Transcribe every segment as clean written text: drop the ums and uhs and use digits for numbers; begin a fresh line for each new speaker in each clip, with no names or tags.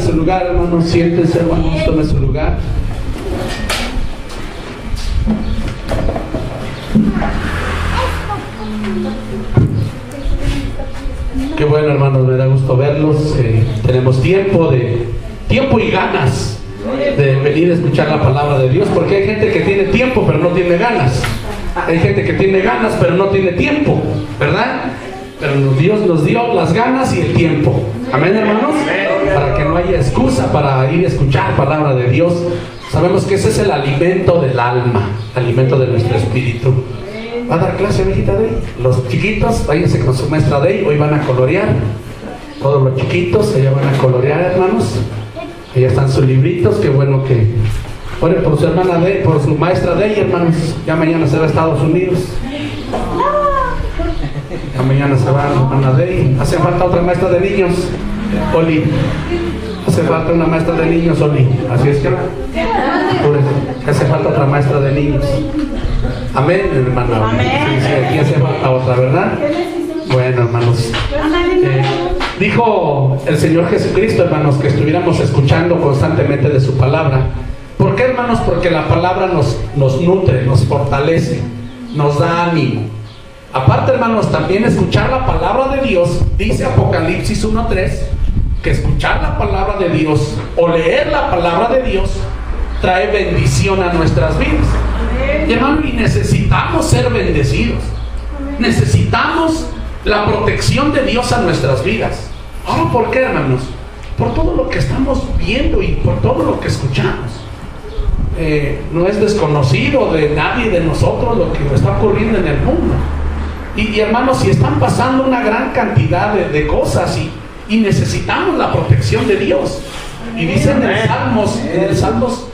su lugar, hermanos. Siéntense, hermanos. Tomen su lugar. Qué bueno, hermanos, me da gusto verlos. Tenemos tiempo y ganas de venir a escuchar la palabra de Dios, porque hay gente que tiene tiempo pero no tiene ganas. Hay gente que tiene ganas pero no tiene tiempo, ¿verdad? Pero Dios nos dio las ganas y el tiempo. Amén, hermanos. Para que no haya excusa para ir a escuchar palabra de Dios. Sabemos que ese es el alimento del alma, alimento de nuestro espíritu. ¿Va a dar clase, viejita Dey? Los chiquitos, váyanse con su maestra Dey. Hoy van a colorear. Todos los chiquitos, allá van a colorear, hermanos. Allá están sus libritos. Qué bueno que oren por su hermana Dey, por su maestra Dey, hermanos. Ya mañana se va a Estados Unidos. Ya mañana se va la hermana Dey. Hace falta otra maestra de niños, Oli. Hace falta una maestra de niños, Oli. Así es que hace falta otra maestra de niños. Amén, hermano. Amén. Sí, aquí hace falta otra, ¿verdad? Bueno, hermanos. Dijo el Señor Jesucristo, hermanos, que estuviéramos escuchando constantemente de su palabra. ¿Por qué, hermanos? Porque la palabra nos nutre, nos fortalece, nos da ánimo. Aparte, hermanos, también escuchar la palabra de Dios, dice Apocalipsis 1:3, que escuchar la palabra de Dios o leer la palabra de Dios trae bendición a nuestras vidas. Y, hermano, y necesitamos ser bendecidos. Necesitamos la protección de Dios a nuestras vidas. Ahora, ¿por qué, hermanos? Por todo lo que estamos viendo y por todo lo que escuchamos. No es desconocido de nadie de nosotros lo que está ocurriendo en el mundo. Y hermanos, si están pasando una gran cantidad de cosas y necesitamos la protección de Dios. Y dice en el Salmos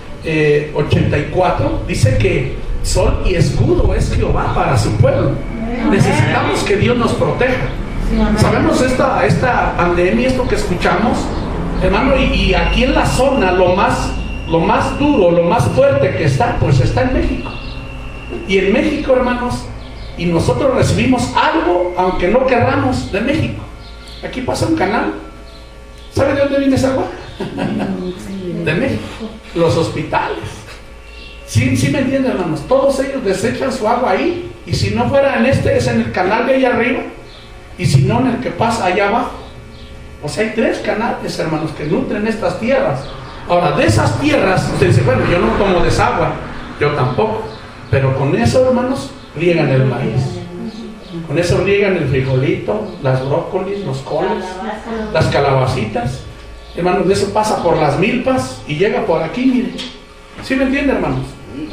84, dice que sol y escudo es Jehová para su pueblo. Necesitamos que Dios nos proteja. Sabemos esta pandemia, esto que escuchamos, hermano, y aquí en la zona lo más duro, lo más fuerte que está, pues está en México. Y en México, hermanos, y nosotros recibimos algo, aunque no querramos, de México. Aquí pasa un canal. ¿Sabe de dónde viene esa agua? De México. Los hospitales. Sí me entienden, hermanos. Todos ellos desechan su agua ahí. Y si no fuera en es en el canal de allá arriba. Y si no, en el que pasa allá abajo. O sea, hay 3 canales, hermanos, que nutren estas tierras. Ahora, de esas tierras, usted dice, bueno, yo no tomo desagua. Yo tampoco. Pero con eso, hermanos, riegan el maíz. Con eso riegan el frijolito, las brócolis, los coles, las calabacitas. Hermanos, de eso pasa por las milpas y llega por aquí, mire. ¿Sí me entiende, hermanos?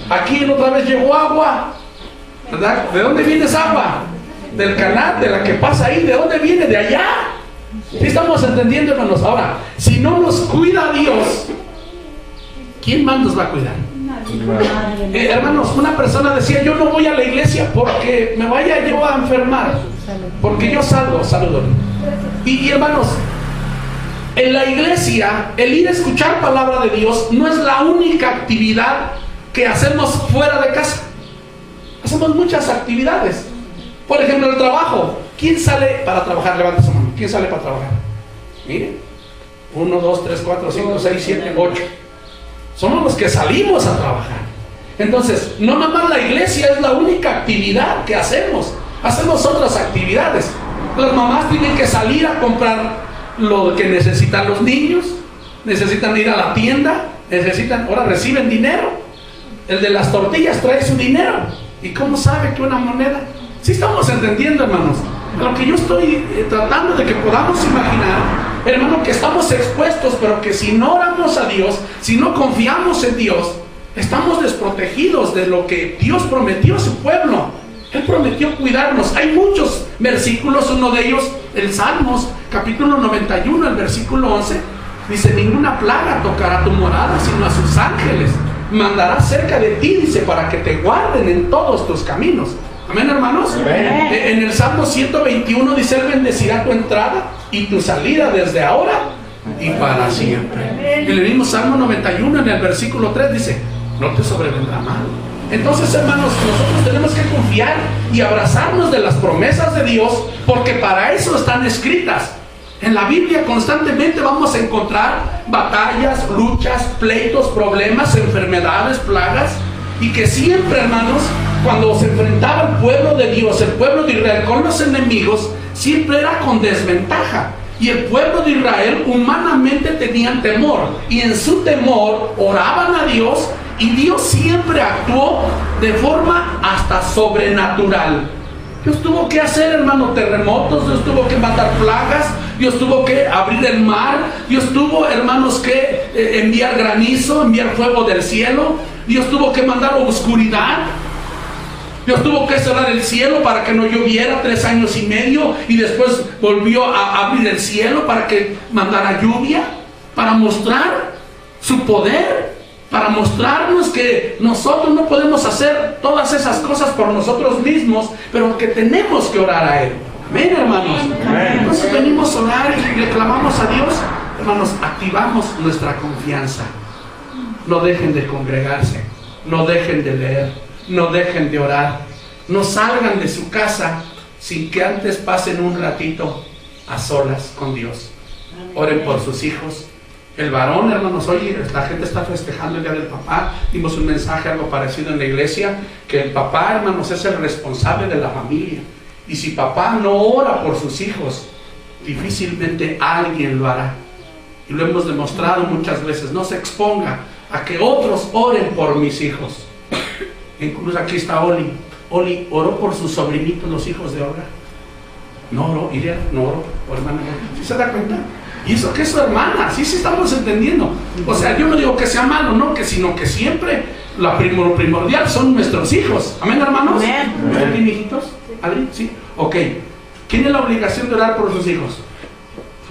Aquí otra vez llegó agua, ¿verdad? ¿De dónde viene esa agua? Del canal, de la que pasa ahí. ¿De dónde viene? De allá. ¿Sí estamos entendiendo, hermanos? Ahora, si no nos cuida Dios, ¿quién más nos va a cuidar? Hermanos, una persona decía, yo no voy a la iglesia porque me vaya yo a enfermar, porque yo saludo. Y hermanos, en la iglesia, el ir a escuchar palabra de Dios no es la única actividad que hacemos fuera de casa. Hacemos muchas actividades. Por ejemplo, el trabajo. ¿Quién sale para trabajar? Levanta su mano. ¿Quién sale para trabajar? Miren, 1, 2, 3, 4, 5, 6, 7, 8. Somos los que salimos a trabajar. Entonces, no nada más la iglesia es la única actividad que hacemos. Hacemos otras actividades. Las mamás tienen que salir a comprar lo que necesitan los niños. Necesitan ir a la tienda. Ahora reciben dinero. El de las tortillas trae su dinero. ¿Y cómo sabe que una moneda? Sí estamos entendiendo, hermanos. Lo que yo estoy tratando de que podamos imaginar, hermano, que estamos expuestos, pero que si no oramos a Dios, si no confiamos en Dios, estamos desprotegidos de lo que Dios prometió a su pueblo. Él prometió cuidarnos. Hay muchos versículos, uno de ellos, el Salmos, capítulo 91, el versículo 11, dice, ninguna plaga tocará tu morada, sino a sus ángeles mandará cerca de ti, dice, para que te guarden en todos tus caminos. Amén, hermanos. Amén. En el Salmo 121 dice, Él bendecirá tu entrada y tu salida desde ahora y para siempre. En el mismo Salmo 91, en el versículo 3 dice, no te sobrevendrá mal. Entonces, hermanos, nosotros tenemos que confiar y abrazarnos de las promesas de Dios, porque para eso están escritas. En la Biblia constantemente vamos a encontrar batallas, luchas, pleitos, problemas, enfermedades, plagas, y que siempre, hermanos, cuando se enfrentaba el pueblo de Dios, el pueblo de Israel con los enemigos, siempre era con desventaja. Y el pueblo de Israel humanamente tenían temor, y en su temor oraban a Dios, y Dios siempre actuó de forma hasta sobrenatural. Dios tuvo que hacer, hermano, terremotos, Dios tuvo que matar plagas, Dios tuvo que abrir el mar, Dios tuvo, hermanos, que enviar granizo, enviar fuego del cielo, Dios tuvo que mandar oscuridad, Dios tuvo que cerrar el cielo para que no lloviera 3 años y medio, y después volvió a abrir el cielo para que mandara lluvia, para mostrar su poder, para mostrarnos que nosotros no podemos hacer todas esas cosas por nosotros mismos, pero que tenemos que orar a Él. Amén, hermanos. Amén. Entonces venimos a orar y le clamamos a Dios. Hermanos, activamos nuestra confianza. No dejen de congregarse, no dejen de leer, no dejen de orar. No salgan de su casa sin que antes pasen un ratito a solas con Dios. Oren por sus hijos. El varón, hermanos, oye, la gente está festejando el día del papá. Dimos un mensaje algo parecido en la iglesia, que el papá, hermanos, es el responsable de la familia. Y si papá no ora por sus hijos, difícilmente alguien lo hará. Y lo hemos demostrado muchas veces. No se exponga a que otros oren por mis hijos. Incluso aquí está Oli. Oli oró por sus sobrinitos, los hijos de Olga. No oró, Iria, no oró, hermana. ¿Sí se da cuenta? Y eso que es su hermana, sí estamos entendiendo. O sea, yo no digo que sea malo, no, sino que siempre lo primordial son nuestros hijos. Amén, hermanos. Amén. ¿Tienen hijitos? ¿Adri? Sí. Ok. ¿Quién tiene la obligación de orar por sus hijos?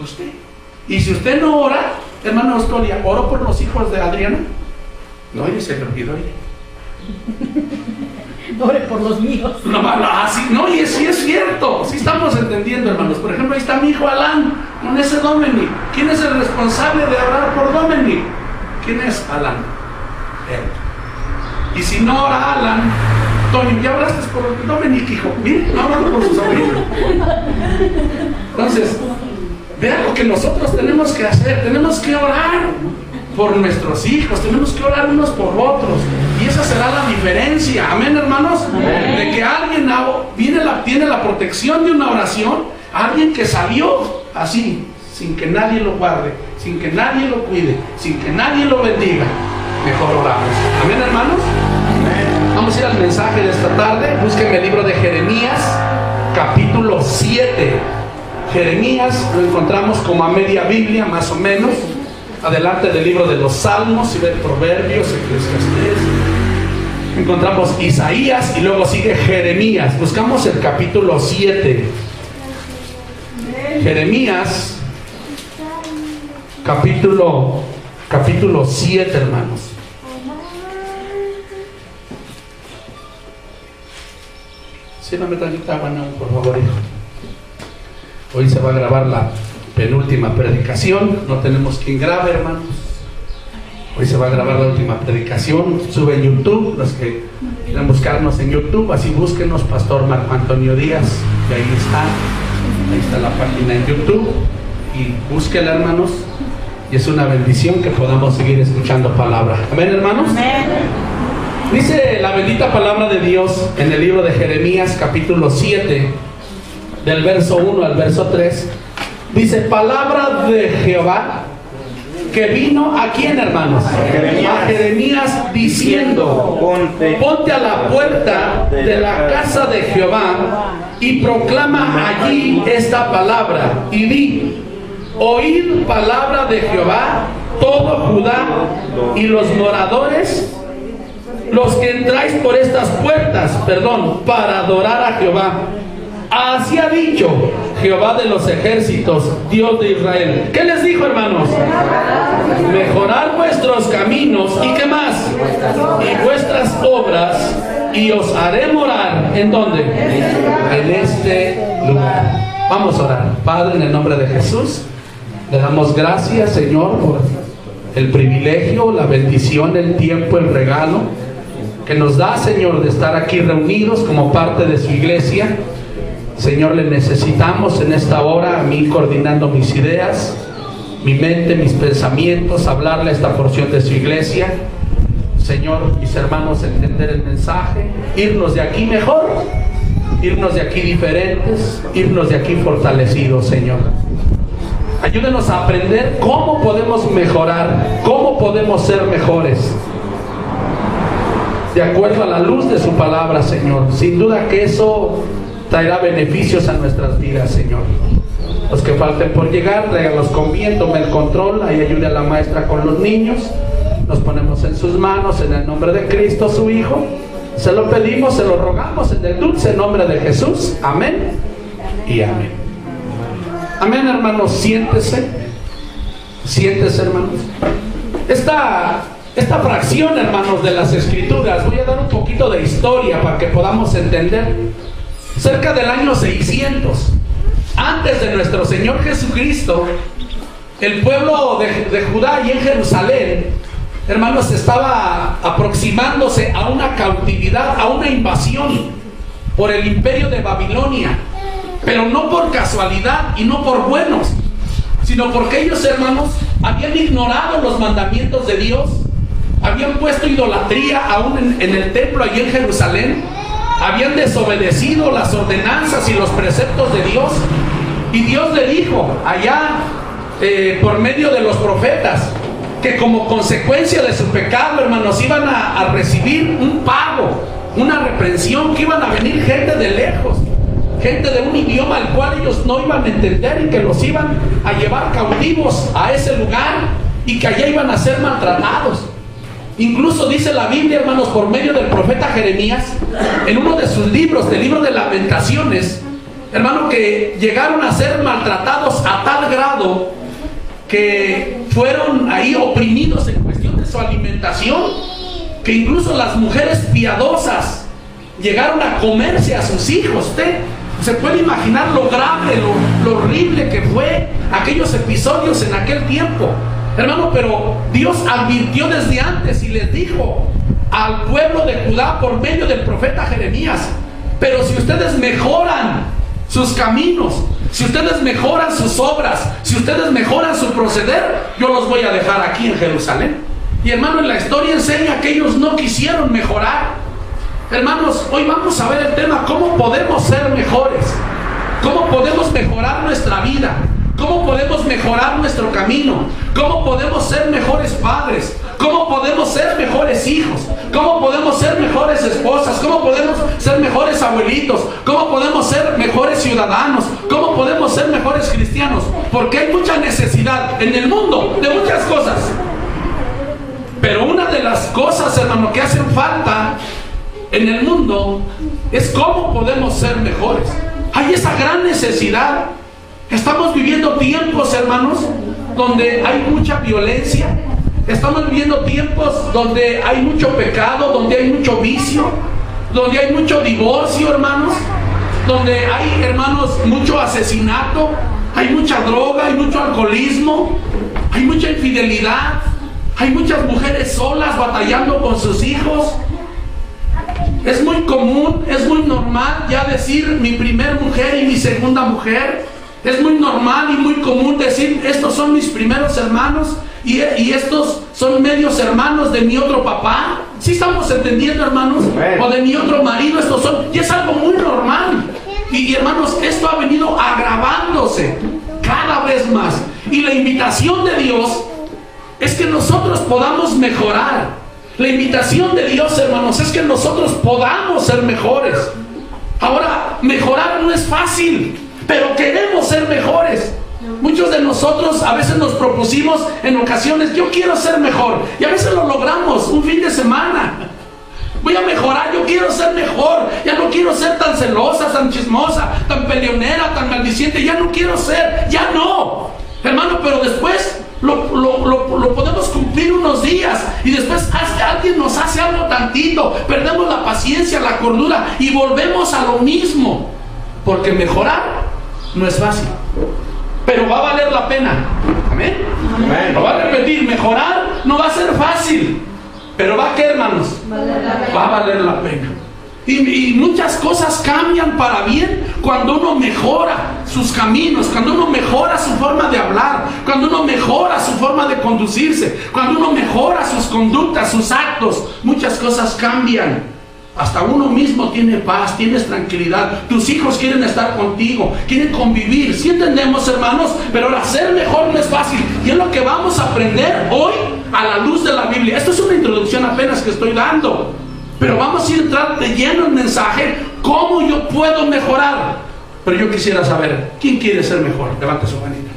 Usted. Y si usted no ora, hermano Austoria, ¿oró por los hijos de Adriana? No, y se le olvidó.
Ore por los míos.
No, y sí es cierto. Sí estamos entendiendo, hermanos. Por ejemplo, ahí está mi hijo Alan con ese Dominic. ¿Quién es el responsable de orar por Dominic? ¿Quién es Alan? Él. Y si no ora Alan, Tony, ¿ya oraste por Dominic, hijo? Mire, no orando por su sobrino. Entonces, vean lo que nosotros tenemos que hacer. Tenemos que orar por nuestros hijos, tenemos que orar unos por otros, y esa será la diferencia. Amén, hermanos. Amén. De que alguien tiene la protección de una oración, alguien que salió así, sin que nadie lo guarde, sin que nadie lo cuide, sin que nadie lo bendiga. Mejor oramos. Amén, hermanos. Amén. Vamos a ir al mensaje de esta tarde. Búsquenme el libro de Jeremías, capítulo 7. Jeremías lo encontramos como a media Biblia, más o menos, adelante del libro de los Salmos, y ver Proverbios, Eclesiastés. Encontramos Isaías y luego sigue Jeremías. Buscamos el capítulo 7. Jeremías, capítulo 7, hermanos. Sírvame tantita agua, no, por favor, hijo. Hoy se va a grabar la penúltima predicación. No tenemos quien grabe, hermanos. Hoy se va a grabar la última predicación. Sube en YouTube, los que quieran buscarnos en YouTube, así búsquenos, Pastor Marco Antonio Díaz, y ahí está la página en YouTube, y búsquela, hermanos, y es una bendición que podamos seguir escuchando palabra. Amén, hermanos. Amén. Dice la bendita palabra de Dios en el libro de Jeremías, capítulo 7, del verso 1 al verso 3. Dice: palabra de Jehová que vino ¿a quién, hermanos? A Jeremías diciendo: ponte a la puerta de la casa de Jehová y proclama allí esta palabra y di: oíd palabra de Jehová todo Judá y los moradores, los que entráis por estas puertas, para adorar a Jehová. Así ha dicho Jehová de los ejércitos, Dios de Israel. ¿Qué les dijo, hermanos? Mejorar vuestros caminos, ¿y qué más? Y vuestras obras, y os haré morar. ¿En dónde? En este lugar. Vamos a orar. Padre, en el nombre de Jesús, le damos gracias, Señor, por el privilegio, la bendición, el tiempo, el regalo que nos da, Señor, de estar aquí reunidos como parte de su iglesia. Señor, le necesitamos en esta hora, a mí coordinando mis ideas, mi mente, mis pensamientos, hablarle a esta porción de su iglesia. Señor, mis hermanos, entender el mensaje, irnos de aquí mejor, irnos de aquí diferentes, irnos de aquí fortalecidos, Señor. Ayúdenos a aprender cómo podemos mejorar, cómo podemos ser mejores, de acuerdo a la luz de su palabra, Señor. Sin duda que eso traerá beneficios a nuestras vidas, Señor. Los que falten por llegar, tráiganlos con bien, tome el control, ahí ayude a la maestra con los niños. Nos ponemos en sus manos, en el nombre de Cristo, su Hijo. Se lo pedimos, se lo rogamos en el dulce nombre de Jesús. Amén y amén. Amén, hermanos. Siéntese, hermanos. Esta fracción, hermanos, de las Escrituras, voy a dar un poquito de historia para que podamos entender. Cerca del año 600, antes de nuestro Señor Jesucristo, el pueblo de Judá y en Jerusalén, hermanos, estaba aproximándose a una cautividad, a una invasión por el imperio de Babilonia, pero no por casualidad y no por buenos, sino porque ellos, hermanos, habían ignorado los mandamientos de Dios, habían puesto idolatría aún en el templo allí en Jerusalén, habían desobedecido las ordenanzas y los preceptos de Dios, y Dios le dijo allá por medio de los profetas que como consecuencia de su pecado, hermanos, iban a recibir un pago, una reprensión, que iban a venir gente de lejos, gente de un idioma al cual ellos no iban a entender, y que los iban a llevar cautivos a ese lugar y que allá iban a ser maltratados. Incluso dice la Biblia, hermanos, por medio del profeta Jeremías, en uno de sus libros, del libro de Lamentaciones, hermano, que llegaron a ser maltratados a tal grado que fueron ahí oprimidos en cuestión de su alimentación, que incluso las mujeres piadosas llegaron a comerse a sus hijos. Usted se puede imaginar lo grave, lo horrible que fue aquellos episodios en aquel tiempo, hermano. Pero Dios advirtió desde antes y les dijo al pueblo de Judá por medio del profeta Jeremías: pero si ustedes mejoran sus caminos, si ustedes mejoran sus obras, si ustedes mejoran su proceder, yo los voy a dejar aquí en Jerusalén. Y hermano, en la historia enseña que ellos no quisieron mejorar. Hermanos, hoy vamos a ver el tema: cómo podemos ser mejores, cómo podemos mejorar nuestra vida, cómo podemos mejorar nuestro camino, cómo podemos ser mejores padres, cómo podemos ser mejores hijos, cómo podemos ser mejores esposas, cómo podemos ser mejores abuelitos, cómo podemos ser mejores ciudadanos, cómo podemos ser mejores cristianos. Porque hay mucha necesidad en el mundo de muchas cosas, pero una de las cosas, hermano, que hacen falta en el mundo es cómo podemos ser mejores. Hay esa gran necesidad. Estamos viviendo tiempos, hermanos, donde hay mucha violencia. Estamos viviendo tiempos donde hay mucho pecado, donde hay mucho vicio, donde hay mucho divorcio, hermanos, donde hay, hermanos, mucho asesinato, hay mucha droga, hay mucho alcoholismo, hay mucha infidelidad, hay muchas mujeres solas batallando con sus hijos. Es muy común, es muy normal ya decir mi primer mujer y mi segunda mujer. Es muy normal y muy común decir: estos son mis primeros hermanos y estos son medios hermanos de mi otro papá. ¿Sí estamos entendiendo, hermanos? O de mi otro marido, estos son. Y es algo muy normal. Y hermanos, esto ha venido agravándose cada vez más. Y la invitación de Dios es que nosotros podamos mejorar. La invitación de Dios, hermanos, es que nosotros podamos ser mejores. Ahora, mejorar no es fácil, pero queremos ser mejores. Muchos de nosotros a veces nos propusimos en ocasiones: yo quiero ser mejor, y a veces lo logramos un fin de semana. Voy a mejorar, yo quiero ser mejor, ya no quiero ser tan celosa, tan chismosa, tan peleonera, tan maldiciente, ya no quiero ser, ya no, hermano. Pero después lo podemos cumplir unos días, y después alguien nos hace algo tantito, perdemos la paciencia, la cordura, y volvemos a lo mismo. Porque mejorar no es fácil, pero va a valer la pena. Amén. Lo va a repetir: mejorar no va a ser fácil, pero va a, ¿qué, hermanos? Va a valer la pena. Y muchas cosas cambian para bien cuando uno mejora sus caminos, cuando uno mejora su forma de hablar, cuando uno mejora su forma de conducirse, cuando uno mejora sus conductas, sus actos. Muchas cosas cambian. Hasta uno mismo tiene paz, tienes tranquilidad. Tus hijos quieren estar contigo, quieren convivir. Sí entendemos, hermanos, pero el hacer mejor no es fácil. Y es lo que vamos a aprender hoy a la luz de la Biblia. Esto es una introducción apenas que estoy dando, pero vamos a ir a entrar de lleno en mensaje. ¿Cómo yo puedo mejorar? Pero yo quisiera saber, ¿quién quiere ser mejor? Levante su manita.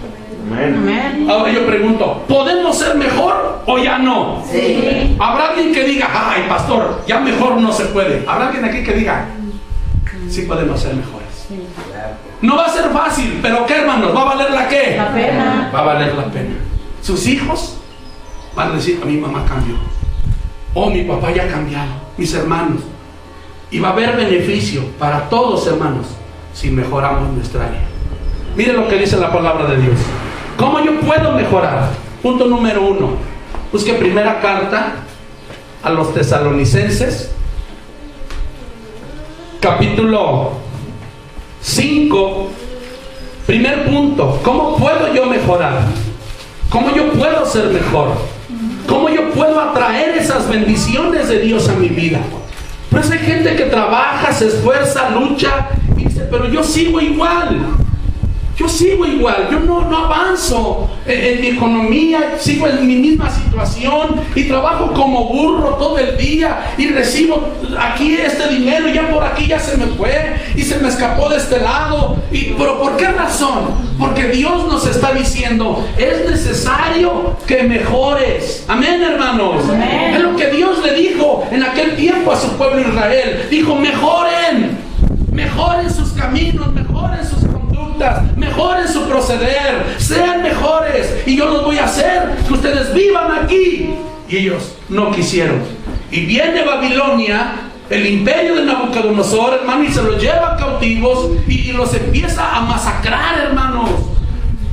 Amén.
Ahora yo pregunto, ¿podemos ser mejor o ya no?
Sí.
¿Habrá alguien que diga, ay, pastor, ya mejor no se puede? ¿Habrá alguien aquí que diga, sí podemos ser mejores?
Sí.
No va a ser fácil, pero ¿qué, hermanos? ¿Va a valer la qué?
La pena.
Va a valer la pena. Sus hijos van a decir, a mi mamá cambió. Oh, mi papá ya ha cambiado. Mis hermanos. Y va a haber beneficio para todos, hermanos, si mejoramos nuestra área. Mire lo que dice la palabra de Dios. ¿Cómo yo puedo mejorar? Punto número 1. Busque primera carta a los Tesalonicenses, capítulo 5. Primer punto. ¿Cómo puedo yo mejorar? ¿Cómo yo puedo ser mejor? ¿Cómo yo puedo atraer esas bendiciones de Dios a mi vida? Pues hay gente que trabaja, se esfuerza, lucha y dice, pero yo sigo igual. Yo no avanzo en mi economía, sigo en mi misma situación y trabajo como burro todo el día y recibo aquí este dinero y ya por aquí ya se me fue y se me escapó de este lado. ¿Pero por qué razón? Porque Dios nos está diciendo, es necesario que mejores. Amén, hermanos.
Amén.
Es lo que Dios le dijo en aquel tiempo a su pueblo Israel. Dijo, mejoren sus caminos, mejoren sus mejoren su proceder, sean mejores y yo los voy a hacer que ustedes vivan aquí. Y ellos no quisieron. Y viene Babilonia, el imperio de Nabucodonosor, hermano, y se los lleva cautivos y los empieza a masacrar, hermanos.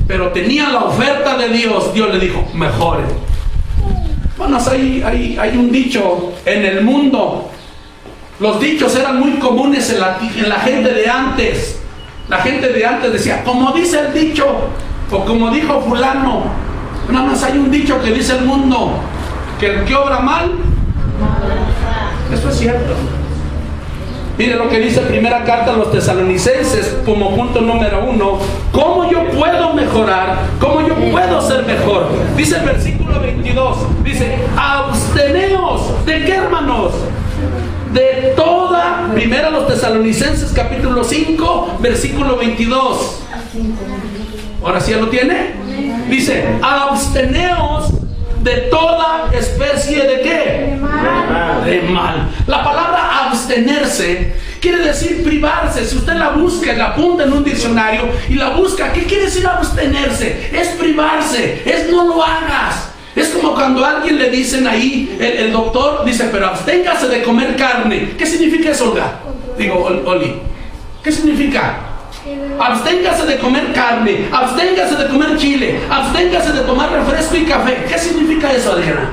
Pero tenía la oferta de Dios. Dios le dijo, mejoren. Bueno, hay un dicho en el mundo. Los dichos eran muy comunes en la gente de antes. La gente de antes decía, como dice el dicho, o como dijo fulano. Nada más hay un dicho que dice el mundo, que el que obra mal, eso es cierto. Mire lo que dice primera carta a los Tesalonicenses como punto número 1. ¿Cómo yo puedo mejorar? ¿Cómo yo puedo ser mejor? Dice el versículo 22, dice, absteneos. ¿De qué, hermanos? De toda, primero los Tesalonicenses capítulo 5, versículo 22. ¿Ahora sí ya lo tiene? Dice, absteneos de toda especie de ¿qué? De mal. La palabra abstenerse quiere decir privarse. Si usted la busca, la apunta en un diccionario y la busca, ¿qué quiere decir abstenerse? Es privarse, es no lo hagas. Es como cuando a alguien le dicen ahí, el doctor dice, pero absténgase de comer carne. ¿Qué significa eso, Olga? Digo, Oli, ¿qué significa? Absténgase de comer carne, absténgase de comer chile, absténgase de tomar refresco y café. ¿Qué significa eso, Adriana?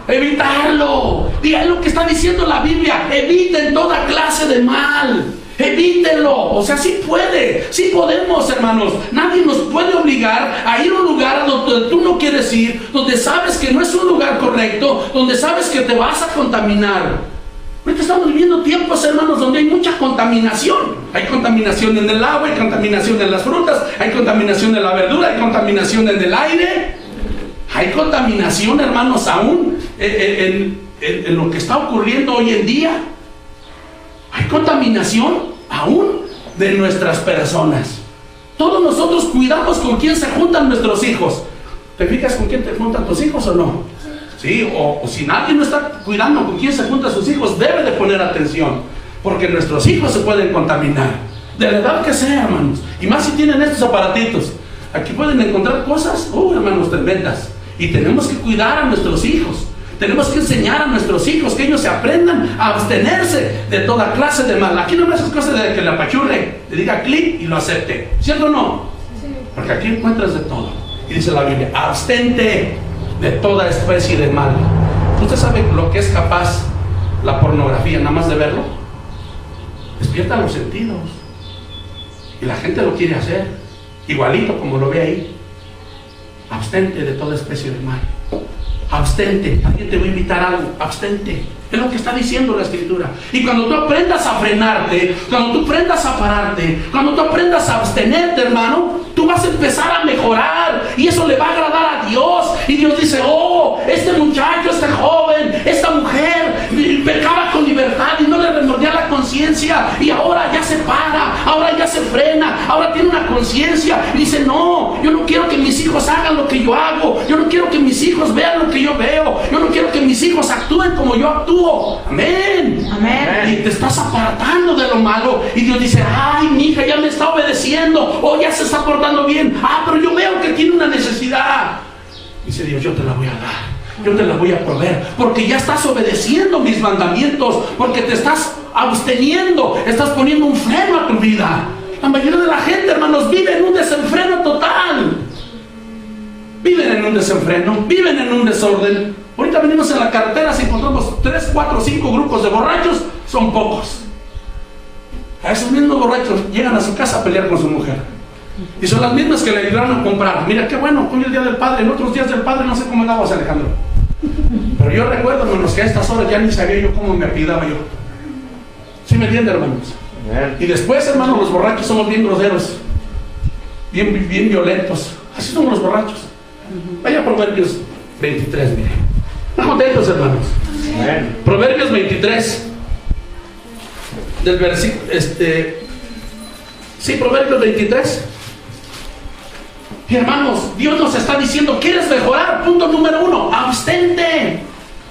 Evitarlo. Y es lo que está diciendo la Biblia. Eviten toda clase de mal. Evítenlo. O sea, sí puede, sí podemos, hermanos. Nadie nos puede obligar a ir a un lugar a donde tú no quieres ir, donde sabes que no es un lugar correcto, donde sabes que te vas a contaminar. Ahorita estamos viviendo tiempos, hermanos, donde hay mucha contaminación. Hay contaminación en el agua, hay contaminación en las frutas, hay contaminación en la verdura, hay contaminación en el aire. Hay contaminación, hermanos, aún en lo que está ocurriendo hoy en día. Hay contaminación aún de nuestras personas. Todos nosotros cuidamos con quién se juntan nuestros hijos. ¿Te fijas con quién te juntan tus hijos o no? Sí, o si nadie no está cuidando con quién se juntan sus hijos, debe de poner atención, porque nuestros hijos se pueden contaminar, de la edad que sea, hermanos. Y más si tienen estos aparatitos. Aquí pueden encontrar cosas, hermanos, tremendas. Y tenemos que cuidar a nuestros hijos. Tenemos que enseñar a nuestros hijos que ellos se aprendan a abstenerse de toda clase de mal. Aquí no me haces cosas de que le apachurre, le diga clic y lo acepte. ¿Cierto o no? Sí. Porque aquí encuentras de todo. Y dice la Biblia, abstente de toda especie de mal. Usted sabe lo que es capaz la pornografía, nada más de verlo, despierta los sentidos. Y la gente lo quiere hacer, igualito como lo ve ahí. Abstente de toda especie de mal. Abstente. Alguien te va a invitar a algo. Abstente. Es lo que está diciendo la Escritura. Y cuando tú aprendas a frenarte, cuando tú aprendas a pararte, cuando tú aprendas a abstenerte, hermano, tú vas a empezar a mejorar. Y eso le va a agradar a Dios. Y Dios dice, oh, este muchacho, este joven, esta mujer pecaba con libertad y no le remordía la conciencia. Y ahora ya se para, ahora ya se frena, ahora tiene una conciencia. Y dice, no, yo no quiero que mis hijos hagan lo que yo hago. Yo no quiero que mis hijos vean lo que yo veo. Yo no quiero que mis hijos actúen como yo actúo. Amén.
Amén.
Y te estás apartando de lo malo. Y Dios dice, ay, mi hija ya me está obedeciendo. O ya se está portando bien. Ah, pero yo veo que tiene una necesidad. Dice Dios, yo te la voy a dar. Yo te la voy a proveer. Porque ya estás obedeciendo mis mandamientos. Porque te estás absteniendo. Estás poniendo un freno a tu vida. La mayoría de la gente, hermanos, vive en un desenfreno total. Viven en un desenfreno, viven en un desorden. Ahorita venimos en la carretera, si encontramos 3, 4, 5 grupos de borrachos, son pocos. A esos mismos borrachos llegan a su casa a pelear con su mujer. Y son las mismas que le ayudaron a comprar. Mira qué bueno, hoy es el día del Padre, en otros días del Padre no sé cómo andabas, Alejandro. Pero yo recuerdo, hermanos, que a estas horas ya ni sabía yo cómo me apellidaba yo. ¿Sí me entiende, hermanos? Y después, hermanos, los borrachos somos bien groseros, bien violentos. Así somos los borrachos. Vaya a Proverbios 23, mire. ¿Están contentos, hermanos? Amén. Proverbios 23, del versículo, Proverbios 23. Y hermanos, Dios nos está diciendo, ¿quieres mejorar? Punto número 1, abstente,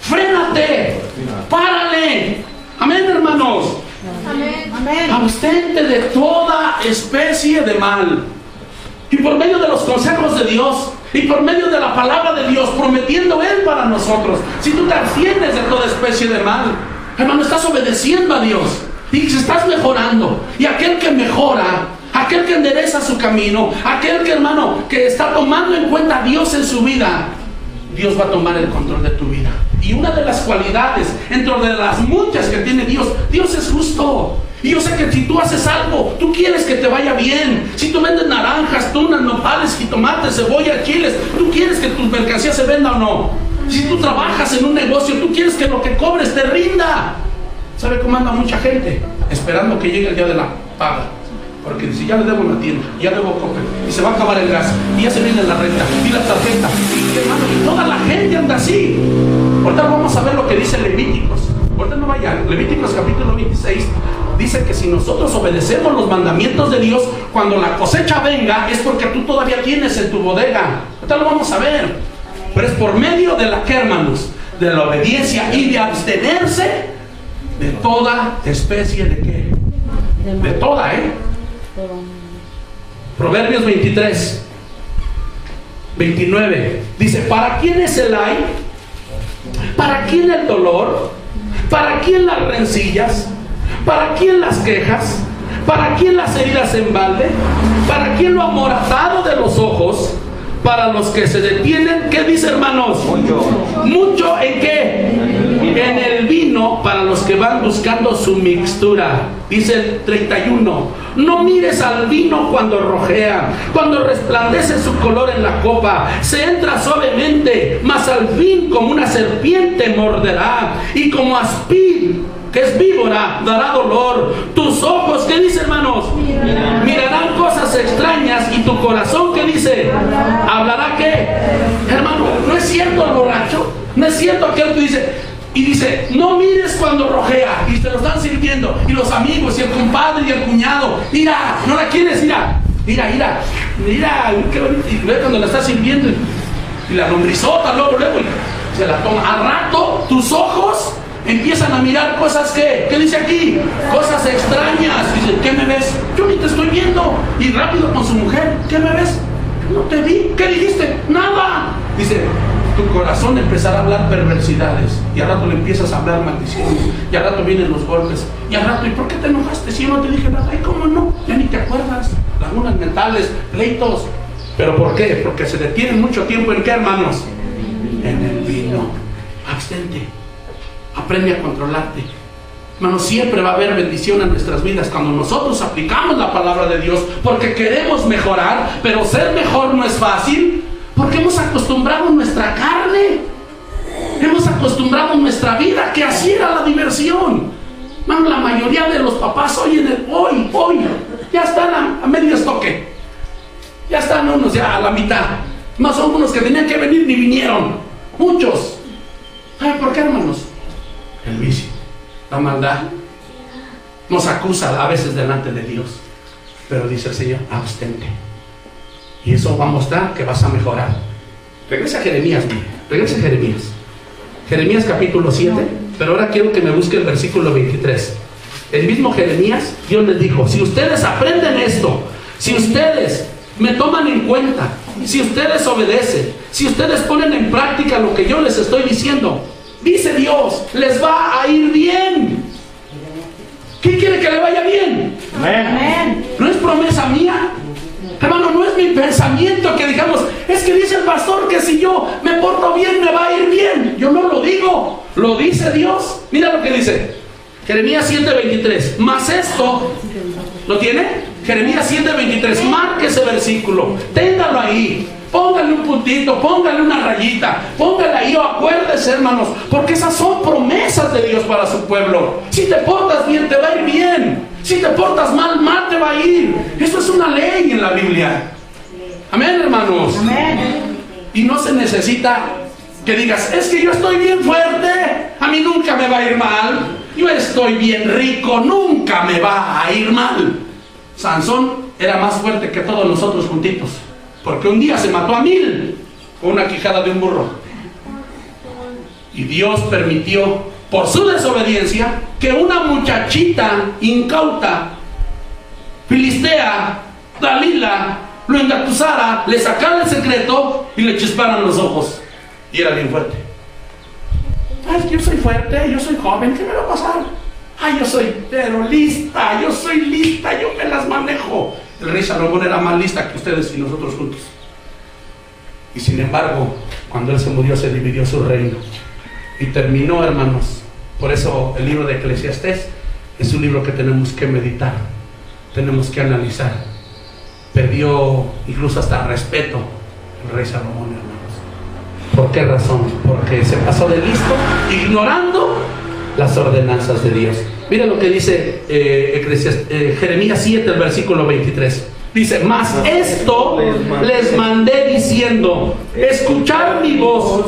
frénate, párale. Amén, hermanos.
Amén. Amén.
Abstente de toda especie de mal. Y por medio de los consejos de Dios, y por medio de la palabra de Dios, prometiendo Él para nosotros, si tú te abstienes de toda especie de mal, hermano, estás obedeciendo a Dios y estás mejorando. Y aquel que mejora, aquel que endereza su camino, aquel que, hermano, que está tomando en cuenta a Dios en su vida, Dios va a tomar el control de tu vida. Y una de las cualidades, dentro de las muchas que tiene Dios, Dios es justo. Y yo sé que si tú haces algo, tú quieres que te vaya bien. Si tú vendes naranjas, tunas, nopales, jitomates, cebolla, chiles, tú quieres que tus mercancías se vendan o no. Si tú trabajas en un negocio, tú quieres que lo que cobres te rinda. ¿Sabe cómo anda mucha gente? Esperando que llegue el día de la paga. Porque dice, ya le debo una tienda, ya debo comer, y se va a acabar el gas, y ya se viene la renta, y la tarjeta, y hermano, y toda la gente anda así. Ahorita vamos a ver lo que dice Levíticos. Ahorita no vayan. Levíticos capítulo 26 dice que si nosotros obedecemos los mandamientos de Dios, cuando la cosecha venga, es porque tú todavía tienes en tu bodega. Ahorita lo vamos a ver. Pero es por medio de la que, hermanos, de la obediencia y de abstenerse de toda especie de qué. De toda, Proverbios 23, 29 dice, ¿para quién es el ay? ¿Para quién el dolor? ¿Para quién las rencillas? ¿Para quién las quejas? ¿Para quién las heridas en balde? ¿Para quién lo amoratado de los ojos? Para los que se detienen, ¿qué dice, hermanos? Mucho ¿en qué? En el vino, para los que van buscando su mixtura. Dice el 31, no mires al vino cuando rojea, cuando resplandece su color en la copa, se entra suavemente, mas al fin como una serpiente morderá, y como aspid, que es víbora, dará dolor. Tus ojos, ¿qué dice, hermanos? Mirarán cosas extrañas, y tu corazón, ¿qué dice? ¿Hablará qué? Hermano, ¿no es cierto el borracho? ¿No es cierto aquel que dice? Y dice, no mires cuando rojea, y te lo están sirviendo, y los amigos, y el compadre, y el cuñado, mira, no la quieres, mira, qué bonito. Y ve cuando la está sirviendo, y la lombrizota, luego, y se la toma. Al rato, tus ojos empiezan a mirar cosas que, ¿qué dice aquí? Cosas extrañas. Dice, ¿qué me ves? Yo ni te estoy viendo. Y rápido con su mujer, ¿qué me ves? No te vi. ¿Qué dijiste? Nada. Dice, tu corazón empezará a hablar perversidades, y al rato le empiezas a hablar maldiciones, y al rato vienen los golpes, y al rato, ¿y por qué te enojaste si yo no te dije nada? Ay, ¿cómo no? Ya ni te acuerdas. Lagunas mentales, pleitos. ¿Pero por qué? Porque se detienen mucho tiempo ¿en qué, hermanos? En el vino. Abstente. Aprende a controlarte. Hermano, siempre va a haber bendición en nuestras vidas cuando nosotros aplicamos la palabra de Dios, porque queremos mejorar, pero ser mejor no es fácil, porque hemos acostumbrado nuestra carne, hemos acostumbrado nuestra vida, que así era la diversión. Hermano, la mayoría de los papás hoy ya están a medio estoque, ya están unos ya a la mitad, más son unos que tenían que venir ni vinieron, muchos. ¿Saben por qué, hermanos? El vicio, la maldad nos acusa a veces delante de Dios, pero dice el Señor, abstente, y eso va a mostrar que vas a mejorar. Regresa a Jeremías, regresa a Jeremías capítulo 7, pero ahora quiero que me busque el versículo 23. El mismo Jeremías, Dios les dijo, si ustedes aprenden esto, si ustedes me toman en cuenta, si ustedes obedecen, si ustedes ponen en práctica lo que yo les estoy diciendo, dice Dios, les va a ir bien. ¿Quién quiere que le vaya bien?
Amén.
¿No es promesa mía? Hermano, no es mi pensamiento que digamos, es que dice el pastor que si yo me porto bien me va a ir bien. Yo no lo digo, lo dice Dios. Mira lo que dice Jeremías 7:23. Mas esto, ¿lo tiene? Jeremías 7:23. Marque ese versículo, téngalo ahí, póngale un puntito, póngale una rayita, póngale ahí, o acuérdese, hermanos, porque esas son promesas de Dios para su pueblo. Si te portas bien, te va a ir bien. Si te portas mal, mal te va a ir. Eso es una ley en la Biblia. Amén, hermanos.
Amén.
Y no se necesita que digas, es que yo estoy bien fuerte, a mí nunca me va a ir mal. Yo estoy bien rico, nunca me va a ir mal. Sansón era más fuerte que todos nosotros juntitos, porque un día se mató a 1000 con una quijada de un burro. Y Dios permitió, por su desobediencia, que una muchachita incauta, filistea, Dalila, lo engatusara, le sacara el secreto y le chisparan los ojos. Y era bien fuerte. Ay, yo soy fuerte, yo soy joven, ¿qué me va a pasar? Ay, yo soy lista, yo me las manejo. El rey Salomón era más lista que ustedes y nosotros juntos. Y sin embargo, cuando él se murió, se dividió su reino. Y terminó, hermanos. Por eso el libro de Eclesiastés es un libro que tenemos que meditar, tenemos que analizar. Perdió incluso hasta respeto el rey Salomón, hermanos. ¿Por qué razón? Porque se pasó de listo, ignorando las ordenanzas de Dios. Mira lo que dice Jeremías 7, el versículo 23. Dice, mas esto les mandé diciendo, escuchad mi voz,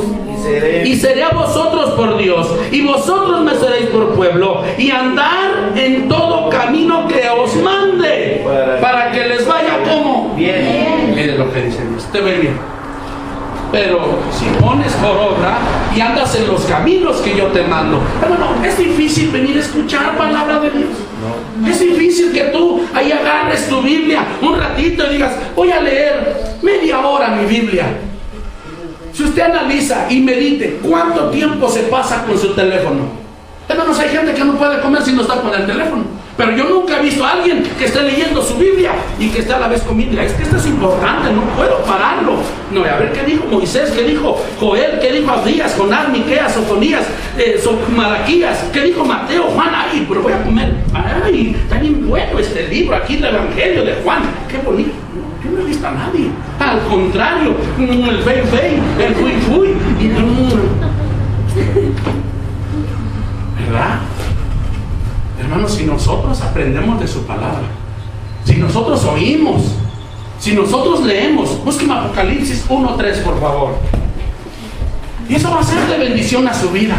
y seré a vosotros por Dios, y vosotros me seréis por pueblo, y andar en todo camino que os mande, para que les vaya como bien. Mire lo que dice Dios, te ve bien. Pero si pones por obra y andas en los caminos que yo te mando, hermano, es difícil venir a escuchar palabra de Dios. Es difícil que tú ahí agarres tu Biblia un ratito y digas, voy a leer media hora mi Biblia. Si usted analiza y medite cuánto tiempo se pasa con su teléfono. Hermanos, hay gente que no puede comer si no está con el teléfono. Pero yo nunca he visto a alguien que esté leyendo su Biblia y que esté a la vez comiendo. Es que esto es importante, no puedo pararlo. No, a ver qué dijo Moisés, qué dijo Joel, qué dijo Abdías, Jonás, Miqueas, Sofonías, Malaquías, qué dijo Mateo, Juan. Ay, pero voy a comer. Ay, está bien bueno este libro aquí, el Evangelio de Juan. Qué bonito. Yo no he visto a nadie. Al contrario, el fei, el fui. ¿Verdad? Hermanos, si nosotros aprendemos de su palabra, si nosotros oímos, si nosotros leemos, busquen Apocalipsis 1:3, por favor. Y eso va a ser de bendición a su vida.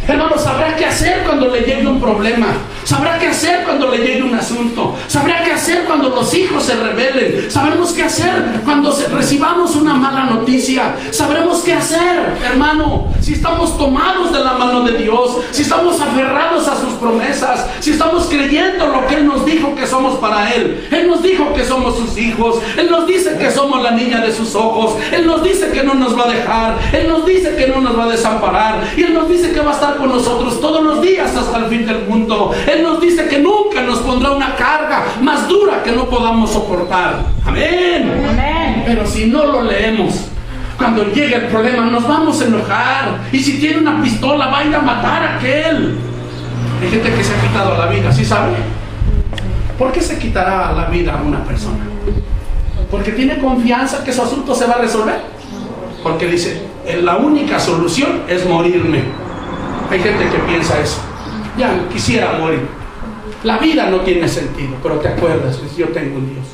Hermanos, sabrá qué hacer cuando le llegue un problema. Sabrá qué hacer cuando le llegue un asunto. Sabrá qué hacer cuando los hijos se rebelen. Sabremos qué hacer cuando recibamos una mala noticia. Sabremos qué hacer, hermano, si estamos tomados de la mano de Dios, si estamos aferrados a sus promesas, si estamos creyendo lo que Él nos dijo que somos para Él. Él nos dijo que somos sus hijos. Él nos dice que somos la niña de sus ojos. Él nos dice que no nos va a dejar. Él nos dice que no nos va a desamparar. Y Él nos dice que va a estar con nosotros todos los días hasta el fin del mundo. Él nos dice que nunca nos pondrá una carga más dura que no podamos soportar. Amén.
Amén.
Pero si no lo leemos, Cuando llegue el problema nos vamos a enojar. Y si tiene una pistola va a ir a matar a aquel. Hay gente que se ha quitado la vida, ¿sí sabe? ¿Por qué se quitará la vida a una persona? Porque tiene confianza que su asunto se va a resolver. Porque dice, la única solución es morirme. Hay gente que piensa eso. Ya quisiera morir. La vida no tiene sentido, pero te acuerdas, yo tengo un Dios.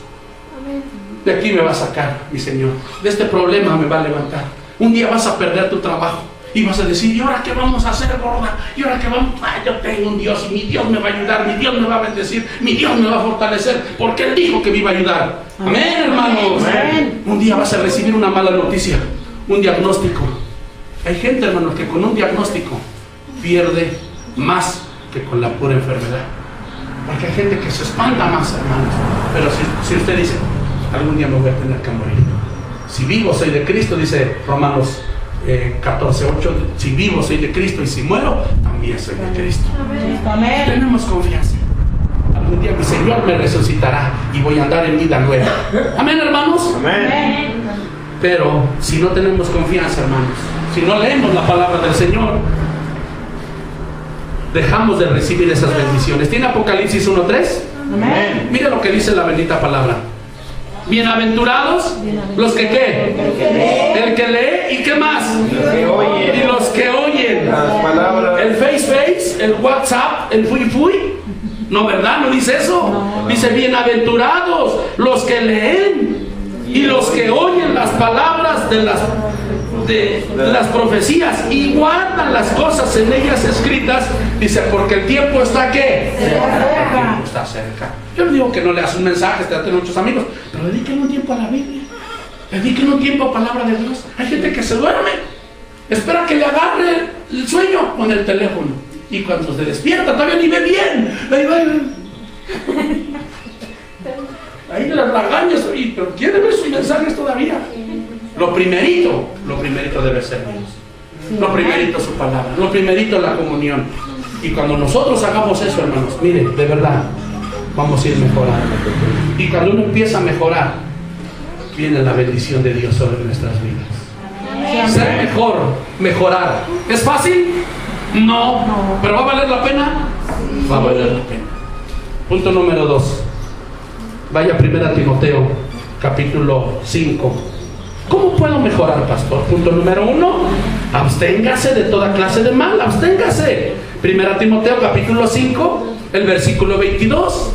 De aquí me va a sacar, mi Señor. De este problema me va a levantar. Un día vas a perder tu trabajo y vas a decir, ¿y ahora qué vamos a hacer, gorda? ¿Y ahora qué vamos? Yo tengo un Dios y mi Dios me va a ayudar, mi Dios me va a bendecir, mi Dios me va a fortalecer, porque Él dijo que me iba a ayudar. Amén, hermanos. Amén. Un día vas a recibir una mala noticia, un diagnóstico. Hay gente, hermanos, que con un diagnóstico pierde más que con la pura enfermedad. Porque hay gente que se espanta más, hermanos. Pero si usted dice, algún día me voy a tener que morir. Si vivo soy de Cristo, dice Romanos 14:8. Si vivo soy de Cristo y si muero, también soy de Cristo. Amén. Tenemos confianza. Algún día mi Señor me resucitará y voy a andar en vida nueva. Amén, hermanos. Amén. Pero si no tenemos confianza, hermanos, si no leemos la palabra del Señor, dejamos de recibir esas bendiciones. ¿Tiene Apocalipsis 1:3? Amén. Mire lo que dice la bendita palabra. Bienaventurados los que ¿qué? El que lee y ¿qué más? Y los que oyen las palabras. El face, el WhatsApp, el fui. No, ¿verdad? ¿No dice eso? Dice bienaventurados los que leen y los que oyen las palabras de las profecías y guardan las cosas en ellas escritas. Dice, porque el tiempo está ¿qué? Cerca. Está cerca. Yo no digo que no leas un mensaje, te tengo muchos amigos, pero dediquen un tiempo a la Biblia, dediquen un tiempo a palabra de Dios. Hay gente que se duerme, espera que le agarre el sueño con el teléfono, y cuando se despierta todavía ni ve bien. Ahí las lagañas, pero quiere ver sus mensajes todavía. Lo primerito debe ser Dios. Lo primerito su palabra. Lo primerito la comunión. Y cuando nosotros hagamos eso, hermanos, miren, de verdad, vamos a ir mejorando. Y cuando uno empieza a mejorar, viene la bendición de Dios sobre nuestras vidas. Ser mejor, mejorar. ¿Es fácil? No. ¿Pero va a valer la pena? Va a valer la pena. Punto número 2. Vaya 1 Timoteo, capítulo 5. ¿Cómo puedo mejorar, pastor? Punto número 1. Absténgase de toda clase de mal. Absténgase. 1 Timoteo, capítulo 5, el versículo 22.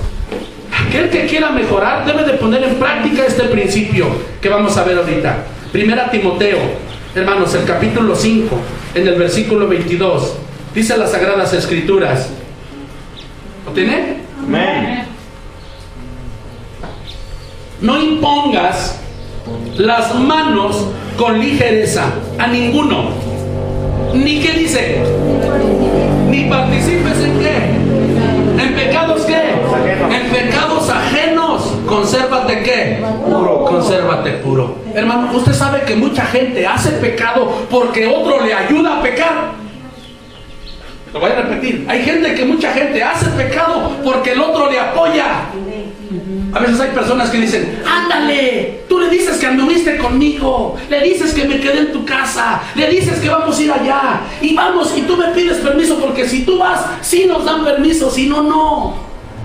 Aquel que quiera mejorar debe de poner en práctica este principio que vamos a ver ahorita. 1 Timoteo, hermanos, el capítulo 5, en el versículo 22. Dice las Sagradas Escrituras. ¿Lo tiene? Amén. No impongas las manos con ligereza a ninguno. ¿Ni qué dice? Ni participes en qué. ¿En pecados qué? En pecados ajenos. Consérvate qué. Puro. Consérvate puro. Hermano, usted sabe que mucha gente hace pecado porque otro le ayuda a pecar. Lo voy a repetir. Hay gente que mucha gente hace pecado porque el otro le apoya. A veces hay personas que dicen, ándale, tú le dices que anduviste conmigo, le dices que me quedé en tu casa, le dices que vamos a ir allá, y vamos, y tú me pides permiso, porque si tú vas, sí nos dan permiso, si no, no.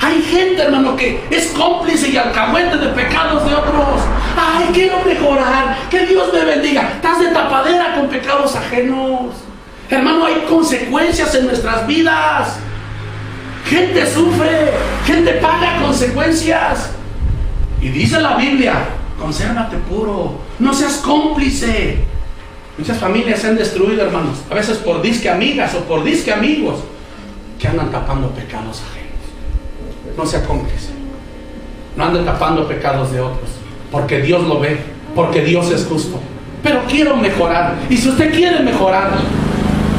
Hay gente, hermano, que es cómplice y alcahuete de pecados de otros. Ay, quiero mejorar, que Dios me bendiga. Estás de tapadera con pecados ajenos. Hermano, hay consecuencias en nuestras vidas. Gente sufre, gente paga consecuencias. Y dice la Biblia, consérvate puro, no seas cómplice. Muchas familias se han destruido, hermanos, a veces por disque amigas o por disque amigos que andan tapando pecados ajenos. No sea cómplice. No anden tapando pecados de otros, porque Dios lo ve, porque Dios es justo. Pero quiero mejorar, y si usted quiere mejorar,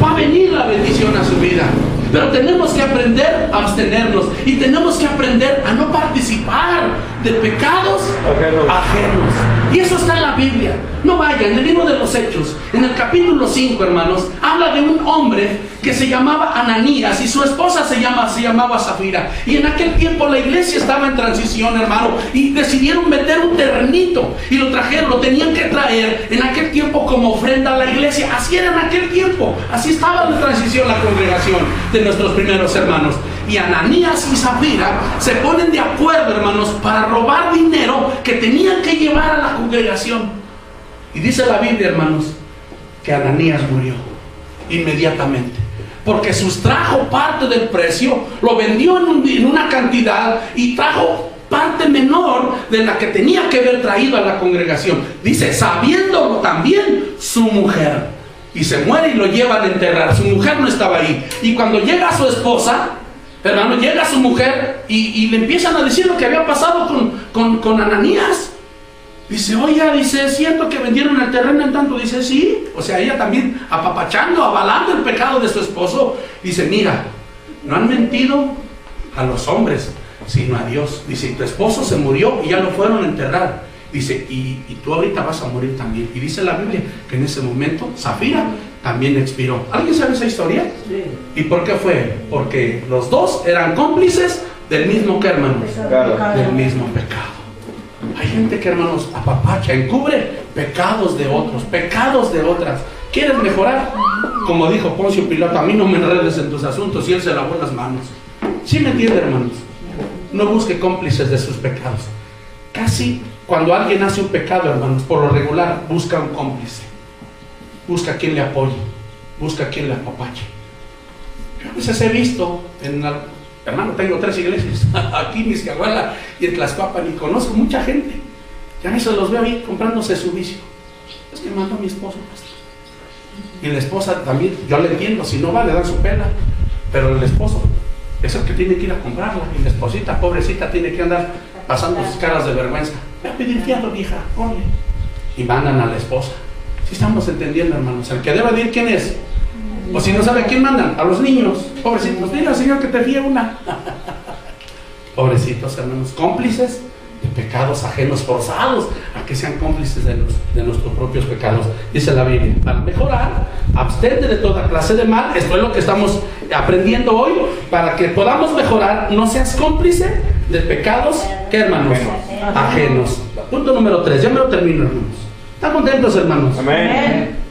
va a venir la bendición a su vida. Pero tenemos que aprender a abstenernos y tenemos que aprender a no participar de pecados ajenos. Y eso está en la Biblia. No vayan, en el libro de los Hechos, en el capítulo 5, hermanos, habla de un hombre que se llamaba Ananías y su esposa se llamaba Zafira. Y en aquel tiempo la iglesia estaba en transición, hermano, y decidieron meter un ternito y lo trajeron, lo tenían que traer en aquel tiempo como ofrenda a la iglesia. Así era en aquel tiempo, así estaba en transición la congregación de nuestros primeros hermanos. Y Ananías y Zafira se ponen de acuerdo, hermanos, para robar dinero que tenían que llevar a la congregación. Y dice la Biblia, hermanos, que Ananías murió inmediatamente, porque sustrajo parte del precio, lo vendió en una cantidad y trajo parte menor de la que tenía que haber traído a la congregación. Dice, sabiéndolo también su mujer. Y se muere y lo llevan a enterrar. Su mujer no estaba ahí. Y cuando llega su esposa, hermano, llega su mujer y le empiezan a decir lo que había pasado con Ananías. Dice, oiga, dice, ¿es cierto que vendieron el terreno en tanto? Dice, sí. O sea, ella también apapachando, avalando el pecado de su esposo. Dice, mira, no han mentido a los hombres, sino a Dios. Dice, tu esposo se murió y ya lo fueron a enterrar. Dice, y tú ahorita vas a morir también. Y dice la Biblia que en ese momento Zafira también expiró. ¿Alguien sabe esa historia? Sí. ¿Y por qué fue? Porque los dos eran cómplices del mismo, ¿qué, hermanos? Del mismo pecado. Hay gente que, hermanos, apapacha, encubre pecados de otros, pecados de otras. ¿Quieres mejorar? Como dijo Poncio Pilato, a mí no me enredes en tus asuntos, y él se lavó las manos. ¿Sí me entiende, hermanos? No busque cómplices de sus pecados. Casi cuando alguien hace un pecado, hermanos, por lo regular busca un cómplice, busca quien le apoye, busca quien le apapache. Yo a veces he visto hermano, tengo 3 iglesias aquí en Miscahuala y en Tlaxcuapan, y conozco mucha gente que a veces los veo ahí comprándose su vicio. Es que mandó mi esposo, pastor. Y la esposa también, yo le entiendo, si no va le dan su pena, pero el esposo es el que tiene que ir a comprarla, y la esposita, pobrecita, tiene que andar pasando sus caras de vergüenza. Voy a pedir fiado, vieja, ponle. Y mandan a la esposa. Si estamos entendiendo, hermanos, el que debe de ir, ¿quién es? O si no sabe a quién mandan, a los niños, pobrecitos. Dile, Señor, que te fíe una. Pobrecitos, hermanos, cómplices de pecados ajenos, forzados a que sean cómplices de nuestros propios pecados. Dice la Biblia, para mejorar, abstente de toda clase de mal. Esto es lo que estamos aprendiendo hoy, para que podamos mejorar. No seas cómplice de pecados, ¿qué, hermanos? Ajenos. Punto número 3, ya me lo termino, hermanos. ¿Están contentos, hermanos?
Amén.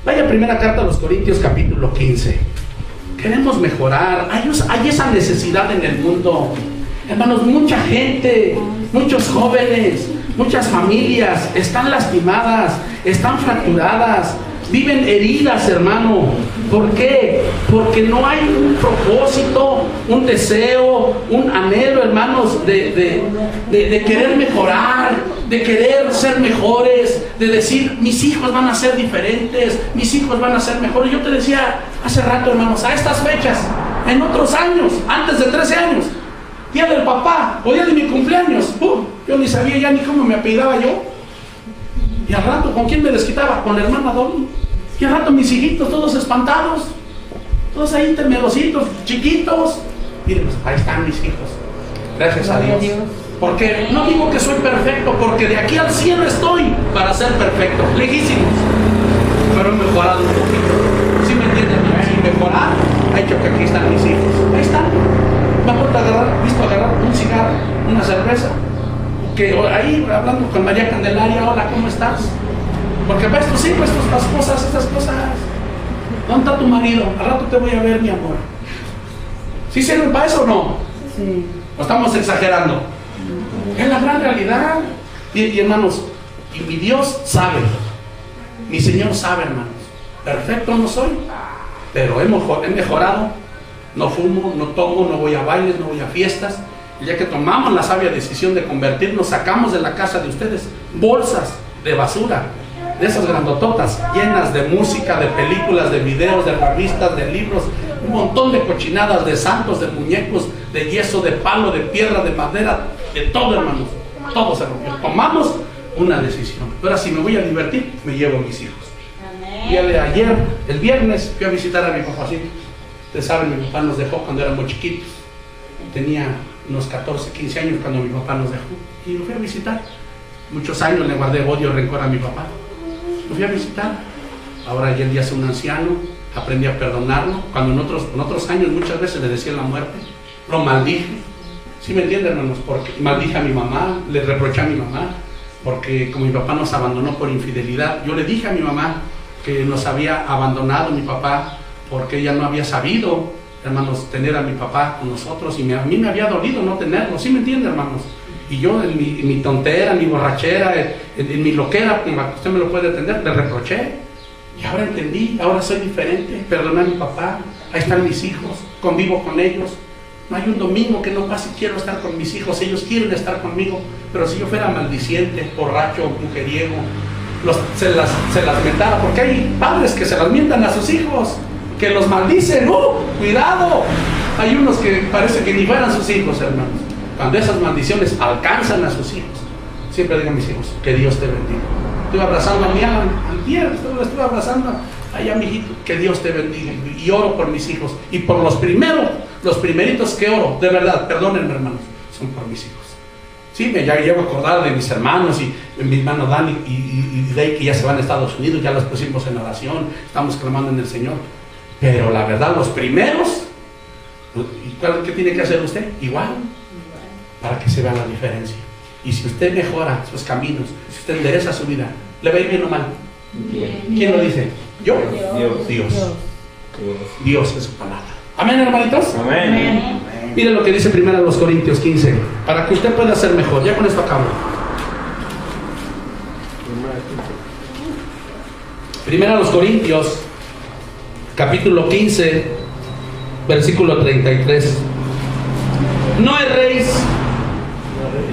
Vaya, primera carta a los Corintios, capítulo 15. Queremos mejorar. Hay esa necesidad en el mundo, hermanos. Mucha gente, muchos jóvenes, muchas familias están lastimadas, están fracturadas, viven heridas, hermano. ¿Por qué? Porque no hay un propósito, un deseo, un anhelo, hermanos, de querer mejorar, de querer ser mejores, de decir, mis hijos van a ser diferentes, mis hijos van a ser mejores. Yo te decía hace rato, hermanos, a estas fechas, en otros años, antes de 13 años, día del papá o día de mi cumpleaños, yo ni sabía ya ni cómo me apellidaba yo. Y al rato, ¿con quién me desquitaba? Con la hermana Dolly. Y al rato mis hijitos todos espantados, todos ahí temerositos, chiquitos. Miren, pues, ahí están mis hijos. Gracias a Dios. Porque no digo que soy perfecto, porque de aquí al cielo estoy para ser perfecto, lejísimos. Pero he mejorado un poquito. ¿Sí me entienden? Si mejorar, ha hecho que aquí están mis hijos. Ahí están. Me ha visto agarrar un cigarro, una cerveza. Que ahí hablando con María Candelaria, hola, ¿cómo estás? Porque ves tus hijos, estas cosas. ¿Dónde está tu marido? Al rato te voy a ver, mi amor. ¿Sí sirven para eso o no? Sí. ¿O estamos exagerando? Es la gran realidad. Y hermanos, y mi Dios sabe, mi Señor sabe, hermanos. Perfecto no soy, pero he mejorado. No fumo, no tomo, no voy a bailes, no voy a fiestas. Y ya que tomamos la sabia decisión de convertirnos, sacamos de la casa de ustedes bolsas de basura, de esas grandototas, llenas de música, de películas, de videos, de revistas, de libros, un montón de cochinadas, de santos, de muñecos, de yeso, de palo, de piedra, de madera, de todo, hermanos. Todo se rompió. Tomamos una decisión. Ahora, si me voy a divertir, me llevo a mis hijos. Y ayer, el viernes, fui a visitar a mi papacito. Ustedes saben, mi papá nos dejó cuando éramos chiquitos. Tenía unos 14, 15 años cuando mi papá nos dejó. Y lo fui a visitar. Muchos años le guardé odio, rencor a mi papá. Lo fui a visitar. Ahora ya él ya es un anciano, aprendí a perdonarlo. Cuando en otros años muchas veces le decía la muerte, lo maldije. ¿Sí me entienden, hermanos? Porque maldije a mi mamá, le reproché a mi mamá, porque como mi papá nos abandonó por infidelidad, yo le dije a mi mamá que nos había abandonado mi papá porque ella no había sabido, hermanos, tener a mi papá con nosotros, y a mí me había dolido no tenerlo. ¿Sí me entienden, hermanos? Y yo en mi tontera, en mi borrachera, en mi loquera, como usted me lo puede entender, le reproché. Y ahora entendí, ahora soy diferente, perdoné a mi papá, ahí están mis hijos, convivo con ellos. No hay un domingo que no pase, quiero estar con mis hijos, ellos quieren estar conmigo. Pero si yo fuera maldiciente, borracho, mujeriego, se las mentara, porque hay padres que se las mientan a sus hijos, que los maldicen. ¡Cuidado! Hay unos que parece que ni fueran sus hijos, hermanos. Cuando esas maldiciones alcanzan a sus hijos, siempre digan mis hijos, que Dios te bendiga. Estuve abrazando a mi Alan, estuve abrazando allá a mi hijito, que Dios te bendiga. Y oro por mis hijos, y por los primeritos que oro, de verdad, perdónenme, hermanos, son por mis hijos. Sí, ya llevo a acordar de mis hermanos, y mi hermano Dani y Day, que ya se van a Estados Unidos, ya los pusimos en oración, estamos clamando en el Señor. Pero la verdad, los primeros, ¿qué tiene que hacer usted? Igual, para que se vea la diferencia. Y si usted mejora sus caminos, si usted endereza su vida, ¿le va a ir bien o mal?
Bien.
¿Quién lo dice? ¿Yo?
Dios.
Dios es su palabra. ¿Amén, hermanitos?
Amén.
Mire lo que dice 1 Corintios 15, para que usted pueda ser mejor. Ya con esto acabo. 1 Corintios, capítulo 15, versículo 33. No erréis.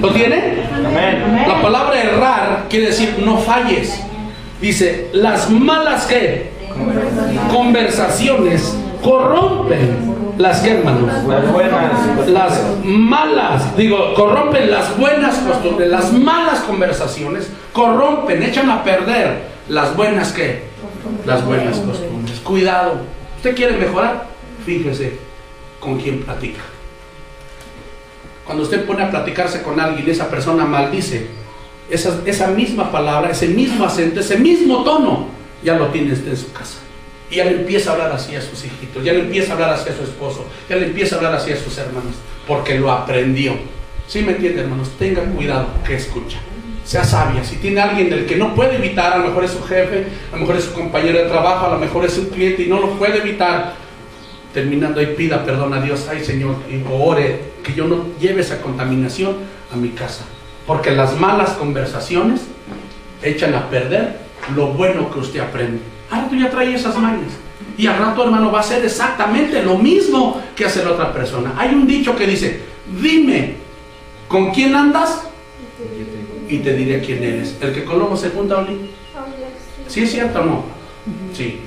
¿Lo tiene?
Amén.
La palabra errar quiere decir no falles. Dice, las malas ¿qué? Conversaciones corrompen las que, hermanos,
Las buenas.
las malas, corrompen las buenas costumbres. Las malas conversaciones corrompen, echan a perder las buenas ¿qué? Las buenas costumbres. Cuidado, usted quiere mejorar, fíjese con quién platica. Cuando usted pone a platicarse con alguien, esa persona maldice, esa misma palabra, ese mismo acento, ese mismo tono, ya lo tiene usted en su casa. Y ya le empieza a hablar así a sus hijitos, ya le empieza a hablar así a su esposo, ya le empieza a hablar así a sus hermanos, porque lo aprendió. ¿Sí me entiende, hermanos? Tenga cuidado que escucha. Sea sabia. Si tiene alguien del que no puede evitar, a lo mejor es su jefe, a lo mejor es su compañero de trabajo, a lo mejor es un cliente y no lo puede evitar, terminando ahí pida perdón a Dios. Ay, Señor, o ore que yo no lleve esa contaminación a mi casa, porque las malas conversaciones echan a perder lo bueno que usted aprende. Ahora tú ya traes esas mañas, y al rato, hermano, va a ser exactamente lo mismo que hace la otra persona. Hay un dicho que dice, dime con quién andas y te diré quién eres. El que con lobo se junta, Oli. ¿Sí es cierto o no? Sí,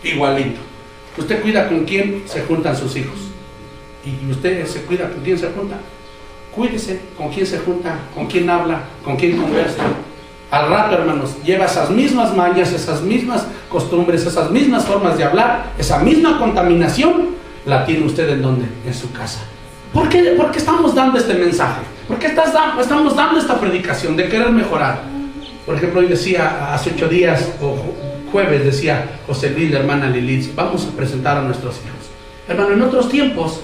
igualito. Usted cuida con quién se juntan sus hijos, y usted se cuida con quién se junta. Cuídese con quién se junta, con quién habla, con quién conversa. Al rato, hermanos, lleva esas mismas mañas, esas mismas costumbres, esas mismas formas de hablar, esa misma contaminación, la tiene usted ¿en dónde? En su casa. ¿Por qué estamos dando este mensaje? ¿Por qué estamos dando esta predicación de querer mejorar? Por ejemplo, hoy decía, hace 8 días, o jueves, decía José Luis, la hermana Lilith, vamos a presentar a nuestros hijos. Hermano, en otros tiempos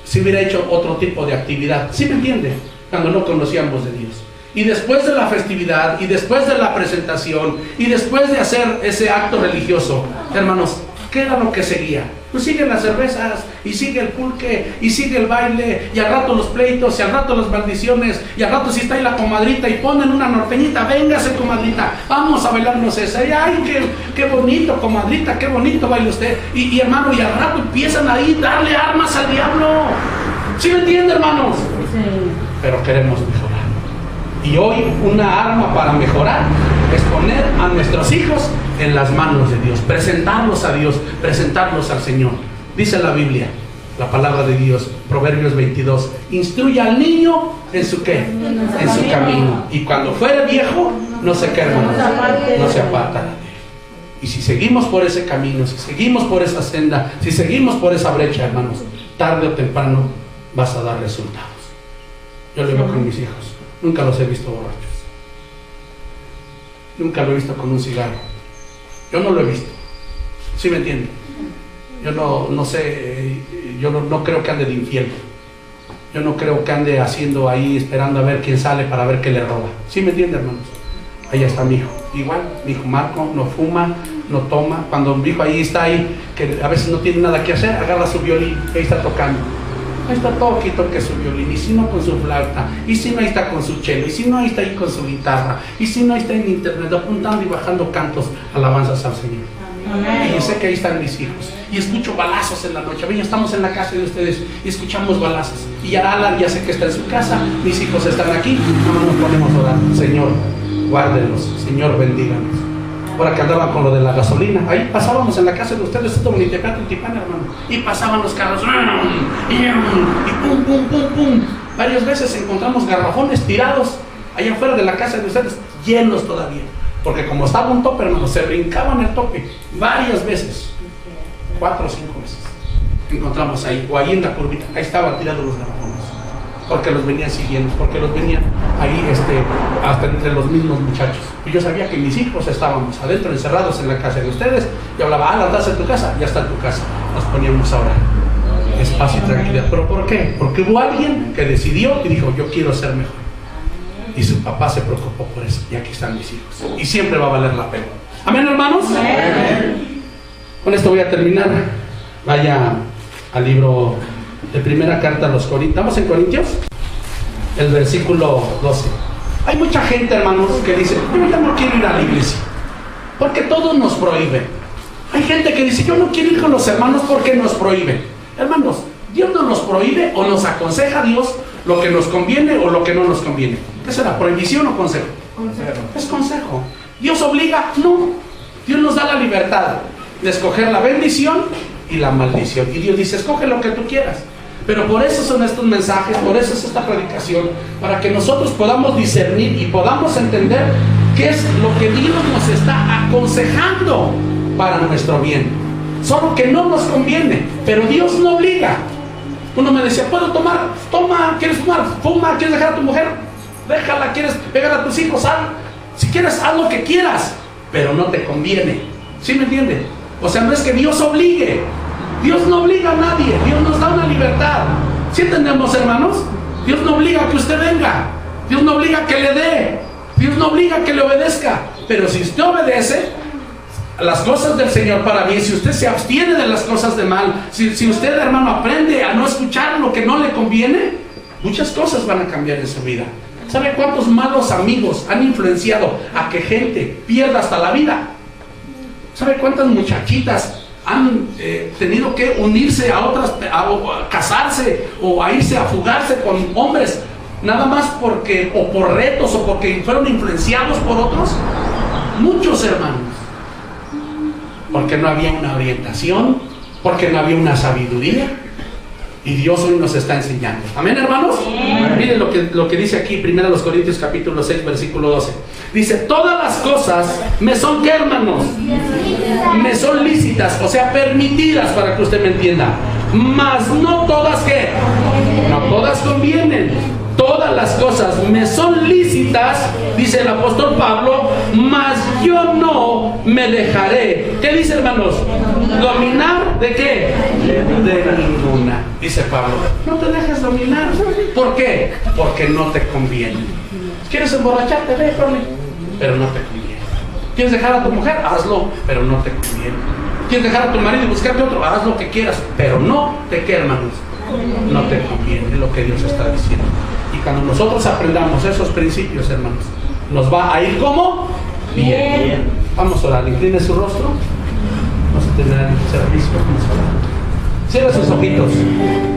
se hubiera hecho otro tipo de actividad. ¿Sí me entiende? Cuando no conocíamos de Dios. Y después de la festividad, y después de la presentación, y después de hacer ese acto religioso, hermanos, ¿qué era lo que seguía? Pues siguen las cervezas, y sigue el pulque, y sigue el baile, y al rato los pleitos, y al rato las maldiciones, y al rato si está ahí la comadrita, y ponen una norteñita, véngase comadrita, vamos a bailarnos esa, y ay, qué bonito comadrita, qué bonito baila usted, y hermano, y al rato empiezan ahí a darle armas al diablo. ¿Sí me entiende, hermanos? Sí. Pero queremos mejorar. Y hoy una arma para mejorar es poner a nuestros hijos en las manos de Dios, presentarlos a Dios, presentarlos al Señor. Dice la Biblia, la palabra de Dios, Proverbios 22, instruye al niño en su ¿qué? En su camino. Y cuando fuere viejo, no se queda, no se aparta de él. Y si seguimos por ese camino, si seguimos por esa senda, si seguimos por esa brecha, hermanos, tarde o temprano vas a dar resultados. Yo lo veo con mis hijos. Nunca los he visto borrachos. Nunca lo he visto con un cigarro. Yo no lo he visto. ¿Sí me entienden? Yo no sé, yo no creo que ande de infiel. Yo no creo que ande haciendo ahí, esperando a ver quién sale para ver qué le roba. ¿Sí me entienden, hermanos? Ahí está mi hijo. Igual, mi hijo Marco no fuma, no toma. Cuando mi hijo ahí está ahí, que a veces no tiene nada que hacer, agarra su violín, ahí está tocando. Ahí está toque su violín, y si no con su flauta, y si no ahí está con su cello, y si no ahí está ahí con su guitarra, y si no ahí está en internet apuntando y bajando cantos, alabanzas al Señor.
Amén.
Y yo sé que ahí están mis hijos, y escucho balazos en la noche. Ven, estamos en la casa de ustedes y escuchamos balazos, y ya Alan ya sé que está en su casa, mis hijos están aquí, nada más nos ponemos a orar. Señor, guárdenos, Señor, bendíganos. Ahora que andaban con lo de la gasolina, ahí pasábamos en la casa de ustedes, esto Bonitepec, Tultipán, hermano, y pasaban los carros, y pum, pum, pum, pum. Varias veces encontramos garrafones tirados allá afuera de la casa de ustedes, llenos todavía, porque como estaba un tope, hermano, se brincaban el tope varias veces, 4 o 5 veces. Encontramos ahí, o ahí en la curvita, ahí estaban tirados los garrafones, porque los venían siguiendo, porque los venían ahí hasta entre los mismos muchachos. Y yo sabía que mis hijos estábamos adentro, encerrados en la casa de ustedes. Y hablaba, ¿estás en tu casa? Ya está en tu casa. Nos poníamos a orar. Espacio y tranquilidad. ¿Pero por qué? Porque hubo alguien que decidió y dijo, yo quiero ser mejor. Y su papá se preocupó por eso. Y aquí están mis hijos. Y siempre va a valer la pena. ¿Amén, hermanos?
Amén.
Con esto voy a terminar. Vaya al libro de primera carta a los Corintios. ¿Estamos en Corintios? El versículo 12. Hay mucha gente, hermanos, que dice, yo ya no quiero ir a la iglesia, porque todos nos prohíben. Hay gente que dice, yo no quiero ir con los hermanos porque nos prohíben. Hermanos, Dios no nos prohíbe o nos aconseja a Dios lo que nos conviene o lo que no nos conviene. ¿Qué será? ¿Prohibición o consejo?
Consejo.
Es consejo. ¿Dios obliga? No. Dios nos da la libertad de escoger la bendición y la maldición. Y Dios dice, escoge lo que tú quieras. Pero por eso son estos mensajes, por eso es esta predicación, para que nosotros podamos discernir y podamos entender qué es lo que Dios nos está aconsejando para nuestro bien. Solo que no nos conviene, pero Dios no obliga. Uno me decía, ¿puedo tomar? Toma, ¿quieres fumar? Fuma, ¿quieres dejar a tu mujer? Déjala, ¿quieres pegar a tus hijos? Si quieres, haz lo que quieras, pero no te conviene. ¿Sí me entiende? O sea, no es que Dios obligue. Dios no obliga a nadie, Dios nos da una libertad. ¿Sí entendemos, hermanos? Dios no obliga a que usted venga, Dios no obliga a que le dé, Dios no obliga a que le obedezca. Pero si usted obedece a las cosas del Señor para bien, si usted se abstiene de las cosas de mal, si usted, hermano, aprende a no escuchar lo que no le conviene, muchas cosas van a cambiar en su vida. ¿Sabe cuántos malos amigos han influenciado a que gente pierda hasta la vida? ¿Sabe cuántas muchachitas han tenido que unirse a otras, a casarse o a irse a fugarse con hombres, nada más porque, o por retos, o porque fueron influenciados por otros? Muchos, hermanos, porque no había una orientación, porque no había una sabiduría. Y Dios hoy nos está enseñando. ¿Amén, hermanos? Amén. Miren lo que dice aquí, 1 Corintios capítulo 6, versículo 12. Dice, todas las cosas me son, ¿qué, hermanos? Me son lícitas, o sea, permitidas, para que usted me entienda. Mas no todas, ¿qué? No todas convienen. Todas las cosas me son lícitas, dice el apóstol Pablo, mas yo no me dejaré. ¿Qué dice, hermanos? ¿Dominar de qué? De ninguna, dice Pablo. No te dejes dominar. ¿Por qué? Porque no te conviene. ¿Quieres emborracharte? Déjame, pero no te conviene. ¿Quieres dejar a tu mujer? Hazlo, pero no te conviene. ¿Quieres dejar a tu marido y buscarte otro? Haz lo que quieras, pero no te qué, hermanos. No te conviene, es lo que Dios está diciendo. Y cuando nosotros aprendamos esos principios, hermanos, nos va a ir como bien. Vamos a orar. Incline su rostro. Vamos a tener el servicio. Vamos a orar. Cierra sus ojitos.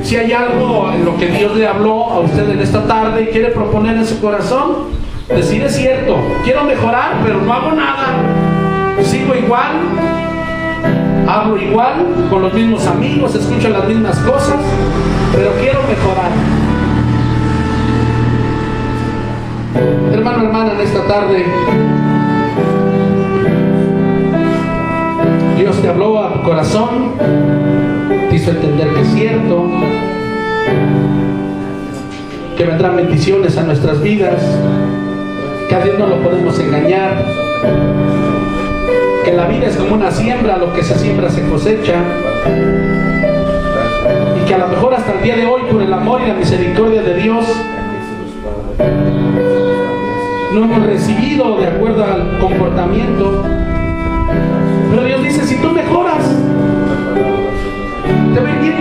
Si hay algo en lo que Dios le habló a usted en esta tarde y quiere proponer en su corazón, decir, es cierto, quiero mejorar, pero no hago nada. Sigo igual, hablo igual, con los mismos amigos, escucho las mismas cosas, pero quiero mejorar. Hermano, hermana, en esta tarde Dios te habló a tu corazón, te hizo entender que es cierto. que vendrán bendiciones a nuestras vidas, que a Dios no lo podemos engañar, que la vida es como una siembra, lo que se siembra se cosecha, y que a lo mejor hasta el día de hoy, por el amor y la misericordia de Dios, no hemos recibido de acuerdo al comportamiento, pero Dios dice: si tú mejoras, te va bien.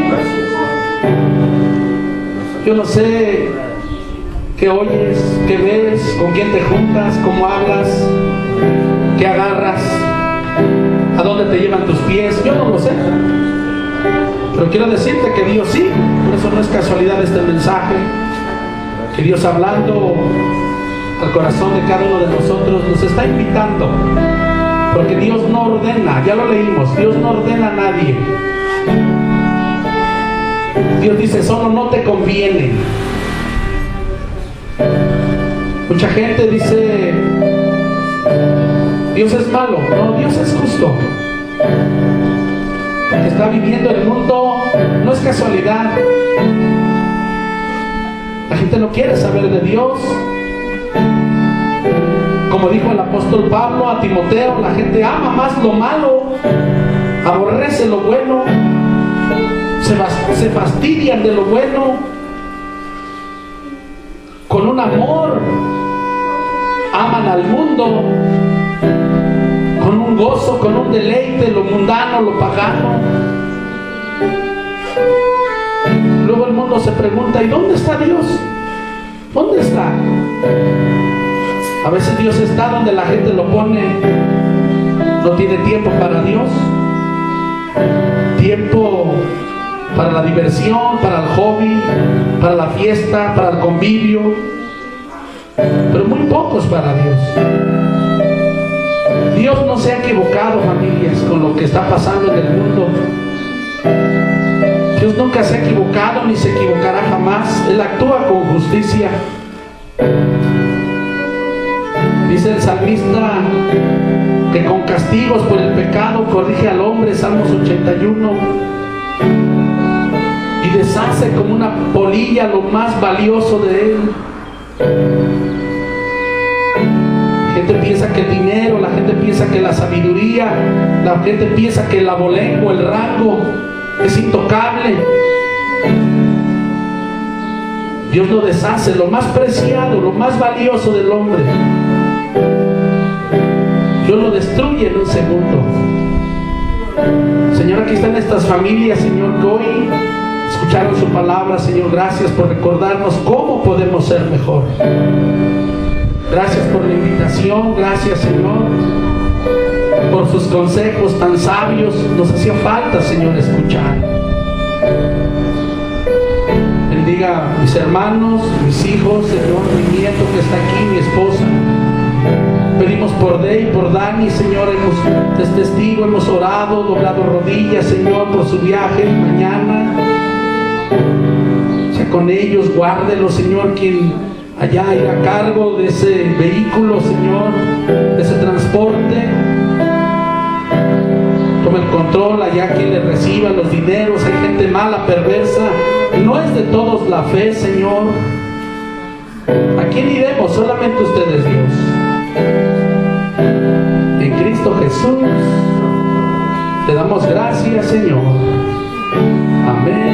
Yo no sé qué oyes, qué ves, con quién te juntas, cómo hablas, qué agarras, a dónde te llevan tus pies. Yo no lo sé, pero quiero decirte que Dios sí. Por eso no es casualidad este mensaje, que Dios, hablando al corazón de cada uno de nosotros, nos está invitando, porque Dios no ordena, ya lo leímos, Dios no ordena a nadie. Dios dice: solo no te conviene. Mucha gente dice: Dios es malo. No, Dios es justo. Lo que está viviendo el mundo no es casualidad. La gente no quiere saber de Dios. Como dijo el apóstol Pablo a Timoteo, la gente ama más lo malo, aborrece lo bueno, se fastidian de lo bueno. Con un amor aman al mundo, con un gozo, con un deleite, lo mundano, lo pagano. Luego el mundo se pregunta: ¿y dónde está Dios? ¿Dónde está? A veces Dios está donde la gente lo pone. No tiene tiempo para Dios, tiempo para la diversión, para el hobby, para la fiesta, para el convivio, pero muy pocos para Dios. Dios no se ha equivocado, familias, con lo que está pasando en el mundo. Dios nunca se ha equivocado ni se equivocará jamás. Él actúa con justicia. Dice el salmista que con castigos por el pecado corrige al hombre, Salmos 81, y deshace como una polilla lo más valioso de él. La gente piensa que el dinero, la gente piensa que la sabiduría, la gente piensa que el abolengo, el rango es intocable. Dios lo deshace, lo más preciado, lo más valioso del hombre. Dios lo destruye en un segundo. Señor, aquí están estas familias, Señor, que hoy escucharon su palabra. Señor, gracias por recordarnos cómo podemos ser mejor. Gracias por la invitación. Gracias, Señor, por sus consejos tan sabios. Nos hacía falta, Señor, escuchar. Bendiga a mis hermanos, mis hijos, Señor, mi nieto que está aquí, mi esposa. Pedimos por Dey, por Dani, Señor, es testigo, hemos orado, doblado rodillas, Señor, por su viaje mañana. Sea con ellos, guárdelos, Señor, quien allá irá a cargo de ese vehículo, Señor, de ese transporte. Toma el control, allá quien le reciba los dineros. Hay gente mala, perversa. No es de todos la fe, Señor. ¿A quién iremos? Solamente usted es Dios. En Cristo Jesús te damos gracias, Señor. Amén.